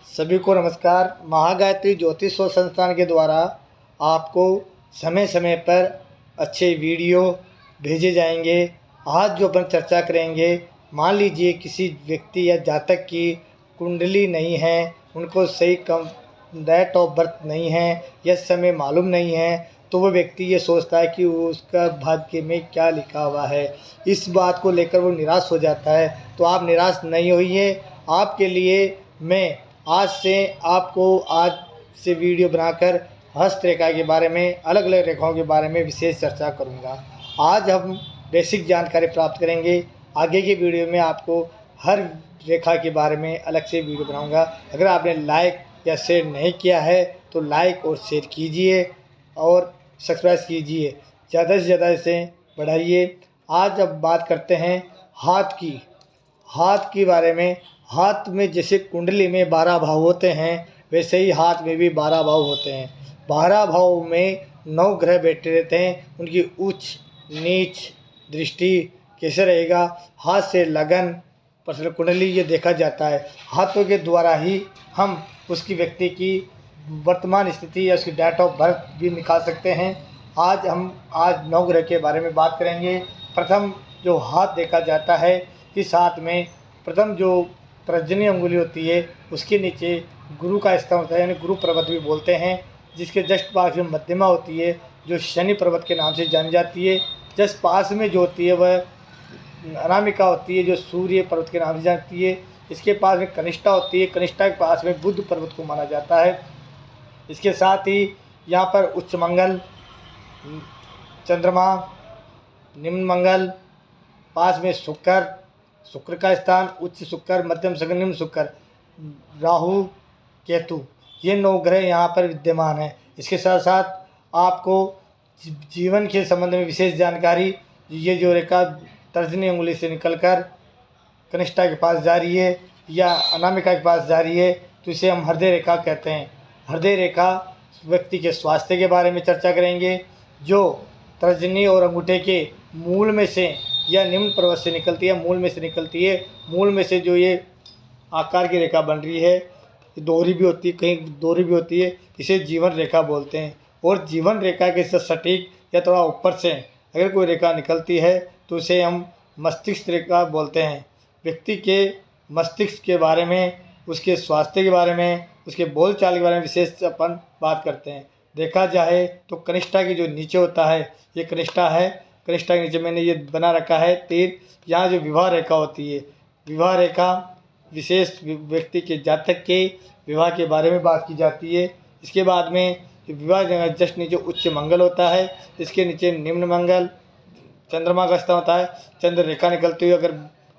सभी को नमस्कार। महागायत्री ज्योतिष शोध संस्थान के द्वारा आपको समय समय पर अच्छे वीडियो भेजे जाएंगे। आज जो अपन चर्चा करेंगे, मान लीजिए किसी व्यक्ति या जातक की कुंडली नहीं है, उनको सही कम डेट ऑफ बर्थ नहीं है या समय मालूम नहीं है, तो वो व्यक्ति ये सोचता है कि उसका भाग्य में क्या लिखा हुआ है। इस बात को लेकर वो निराश हो जाता है। तो आप निराश नहीं होइए। आपके लिए मैं आज से वीडियो बनाकर हस्तरेखा के बारे में, अलग अलग रेखाओं के बारे में विशेष चर्चा करूंगा। आज हम बेसिक जानकारी प्राप्त करेंगे। आगे के वीडियो में आपको हर रेखा के बारे में अलग से वीडियो बनाऊंगा। अगर आपने लाइक या शेयर नहीं किया है तो लाइक और शेयर कीजिए और सब्सक्राइब कीजिए। ज़्यादा से ज़्यादा इसे बढ़ाइए। आज अब बात करते हैं हाथ के बारे में। हाथ में जैसे कुंडली में 12 भाव होते हैं, वैसे ही हाथ में भी 12 भाव होते हैं। 12 भाव में 9 ग्रह बैठे रहते हैं। उनकी उच्च नीच दृष्टि कैसे रहेगा, हाथ से लगन पर्सनल कुंडली ये देखा जाता है। हाथों के द्वारा ही हम उसकी व्यक्ति की वर्तमान स्थिति या उसकी डेट ऑफ बर्थ भी निकाल सकते हैं। आज 9 ग्रह के बारे में बात करेंगे। प्रथम जो हाथ देखा जाता है, इस हाथ में प्रथम जो तर्जनी अंगुली होती है, उसके नीचे गुरु का स्थान होता है, यानी गुरु पर्वत भी बोलते हैं। जिसके जस्ट पास में मध्यमा होती है, जो शनि पर्वत के नाम से जानी जाती है। जस्ट पास में जो होती है वह अनामिका होती है, जो सूर्य पर्वत के नाम से जाती है। इसके पास में कनिष्ठा होती है। कनिष्ठा के पास में बुध पर्वत को माना जाता है। इसके साथ ही यहाँ पर उच्च मंगल, चंद्रमा, निम्न मंगल, पास में शुक्र का स्थान, उच्च शुक्र, मध्यम शुक्र, निम्न शुक्र, राहु, केतु, ये 9 ग्रह यहाँ पर विद्यमान है। इसके साथ साथ आपको जीवन के संबंध में विशेष जानकारी, ये जो रेखा तर्जनी अंगुली से निकलकर कनिष्ठा के पास जा रही है या अनामिका के पास जा रही है, तो इसे हम हृदय रेखा कहते हैं। हृदय रेखा व्यक्ति के स्वास्थ्य के बारे में चर्चा करेंगे। जो तर्जनी और अंगूठे के मूल में से या निम्न पर्वत से निकलती है, मूल में से निकलती है, मूल में से जो ये आकार की रेखा बन रही है, दोहरी भी होती है, कहीं दोहरी भी होती है, इसे जीवन रेखा बोलते हैं। और जीवन रेखा के सटीक या थोड़ा ऊपर से अगर कोई रेखा निकलती है तो इसे हम मस्तिष्क रेखा बोलते हैं। व्यक्ति के मस्तिष्क के बारे में, उसके स्वास्थ्य के बारे में, उसके बोलचाल के बारे में विशेष अपन बात करते हैं। देखा जाए तो कनिष्ठा की जो नीचे होता है, ये कनिष्ठा है। कनिष्ठा के नीचे मैंने ये बना रखा है तीर। यहाँ जो विवाह रेखा होती है, विवाह रेखा विशेष व्यक्ति के जातक के विवाह के बारे में बात की जाती है। इसके बाद में विवाह जस्ट नीचे उच्च मंगल होता है, इसके नीचे निम्न मंगल, चंद्रमा का स्थान होता है। चंद्र रेखा निकलती हुई अगर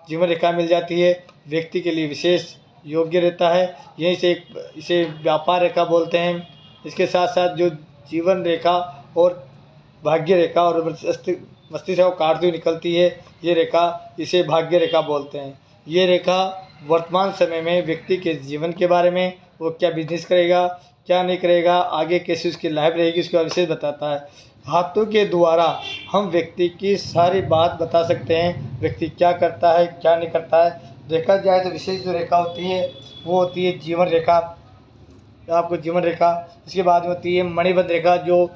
जीवन रेखा मिल जाती है, व्यक्ति के लिए विशेष योग्य रहता है। यहीं से इसे व्यापार रेखा बोलते हैं। इसके साथ साथ जो जीवन रेखा और भाग्य रेखा और मस्तिष्क को काटती हुई निकलती है, ये रेखा, इसे भाग्य रेखा बोलते हैं। ये रेखा वर्तमान समय में व्यक्ति के जीवन के बारे में, वो क्या बिजनेस करेगा, क्या नहीं करेगा, आगे कैसे उसकी लाइफ रहेगी, उसके बारे में विशेष बताता है। हाथों के द्वारा हम व्यक्ति की सारी बात बता सकते हैं, व्यक्ति क्या करता है, क्या नहीं करता है। देखा जाए तो विशेष जो रेखा होती है वो होती है जीवन रेखा, आपको जीवन रेखा। इसके बाद में होती है मणिबद्ध रेखा जो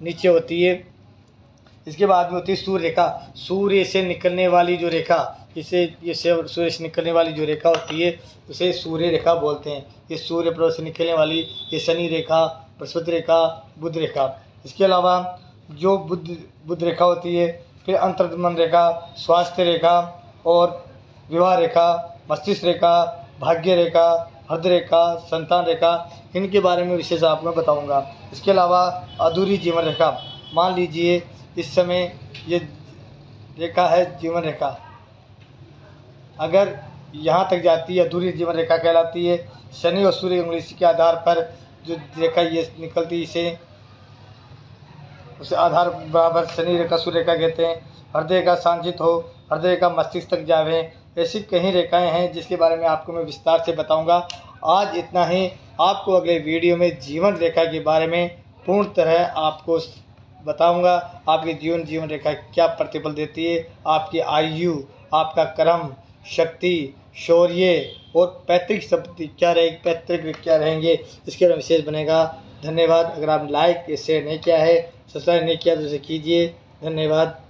नीचे होती है। इसके बाद में होती है सूर्य रेखा। सूर्य से निकलने वाली जो रेखा, सूर्य से निकलने वाली जो रेखा होती है उसे सूर्य रेखा बोलते हैं। ये सूर्य पर्वत से निकलने वाली ये शनि रेखा, बृहस्पति रेखा, बुध रेखा। इसके अलावा जो बुध रेखा होती है, फिर अंतर्मन रेखा, स्वास्थ्य रेखा और विवाह रेखा, मस्तिष्क रेखा, भाग्य रेखा, हृदय रेखा, संतान रेखा, इनके बारे में विशेष आपको मैं बताऊंगा। इसके अलावा अधूरी जीवन रेखा, मान लीजिए इस समय ये रेखा है जीवन रेखा, अगर यहाँ तक जाती है अधूरी जीवन रेखा कहलाती है। शनि और सूर्य उंगली के आधार पर जो रेखा ये निकलती है, इसे उसे आधार बराबर शनि रेखा सूर्य रेखा कहते हैं। हृदय का सांचित हो, हृदय का मस्तिष्क तक जावे, ऐसी कई रेखाएं हैं जिसके बारे में आपको मैं विस्तार से बताऊंगा। आज इतना ही। आपको अगले वीडियो में जीवन रेखा के बारे में पूर्ण तरह आपको बताऊंगा। आपकी जीवन रेखा क्या प्रतिफल देती है, आपकी आयु, आपका कर्म शक्ति, शौर्य और पैतृक संपत्ति क्या रहेगी, पैतृक क्या रहेंगे, इसके बारे में विशेष बनेगा। धन्यवाद। अगर आपने लाइक या शेयर नहीं किया है, सब्सक्राइब नहीं किया तो उसे कीजिए। धन्यवाद।